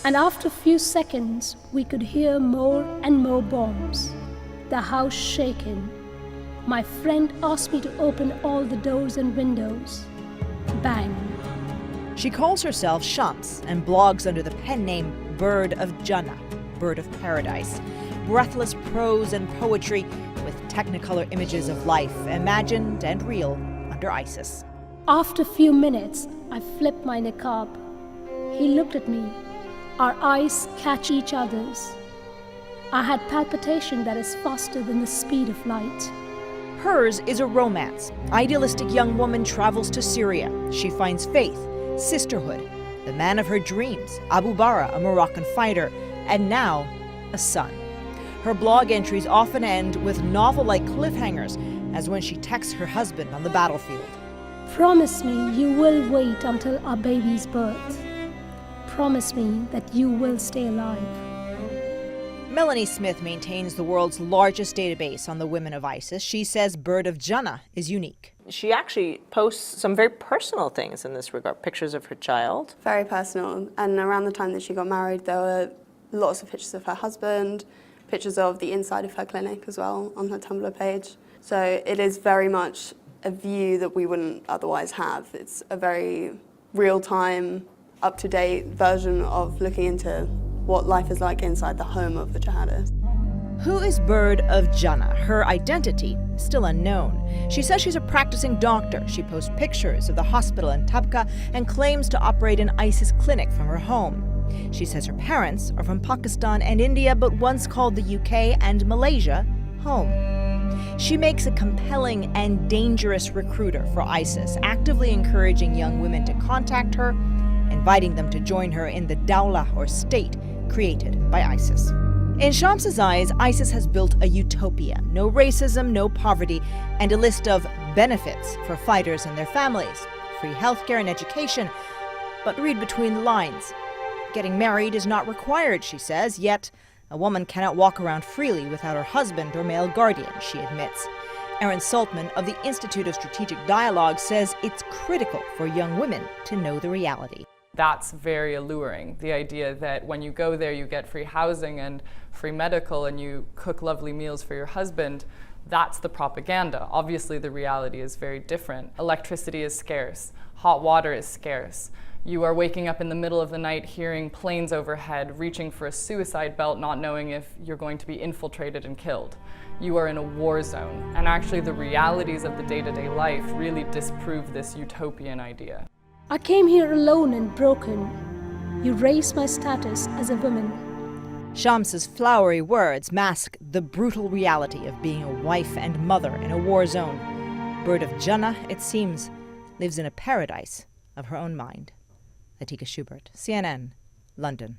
And after a few seconds, we could hear more and more bombs. The house shaken. My friend asked me to open all the doors and windows. Bang. She calls herself Shams and blogs under the pen name Bird of Jannah, Bird of Paradise. Breathless prose and poetry with technicolor images of life, imagined and real, under ISIS. After a few minutes, I flipped my niqab. He looked at me. Our eyes catch each other's. I had palpitation that is faster than the speed of light. Hers is a romance. Idealistic young woman travels to Syria. She finds faith, sisterhood, the man of her dreams, Abu Bara, a Moroccan fighter, and now a son. Her blog entries often end with novel-like cliffhangers, as when she texts her husband on the battlefield. Promise me you will wait until our baby's birth. Promise me that you will stay alive. Melanie Smith maintains the world's largest database on the women of ISIS. She says Bird of Jannah is unique. She actually posts some very personal things in this regard, pictures of her child. Very personal, and around the time that she got married, there were lots of pictures of her husband, pictures of the inside of her clinic as well on her Tumblr page. So it is very much a view that we wouldn't otherwise have. It's a very real-time, up-to-date version of looking into what life is like inside the home of a jihadist. Who is Bird of Jannah? Her identity is still unknown. She says she's a practicing doctor. She posts pictures of the hospital in Tabqa and claims to operate an ISIS clinic from her home. She says her parents are from Pakistan and India, but once called the UK and Malaysia home. She makes a compelling and dangerous recruiter for ISIS, actively encouraging young women to contact her, inviting them to join her in the dalamnya, or state, created by ISIS. In Shams's eyes, ISIS has built a utopia. No racism, no poverty, and a list of benefits for fighters and their families. Free healthcare and education. But read between the lines. Getting married is not required, she says, yet a woman cannot walk around freely without her husband or male guardian, she admits. Erin Saltman of the Institute of Strategic Dialogue says it's critical for young women to know the reality. That's very alluring, the idea that when you go there you get free housing and free medical and you cook lovely meals for your husband. That's the propaganda. Obviously the reality is very different. Electricity is scarce, hot water is scarce. You are waking up in the middle of the night hearing planes overhead, reaching for a suicide belt, not knowing if you're going to be infiltrated and killed. You are in a war zone, and actually the realities of the day-to-day life really disprove this utopian idea. I came here alone and broken. You raised my status as a woman. Shams's flowery words mask the brutal reality of being a wife and mother in a war zone. Bird of Jannah, it seems, lives in a paradise of her own mind. Latika Schubert, CNN, London.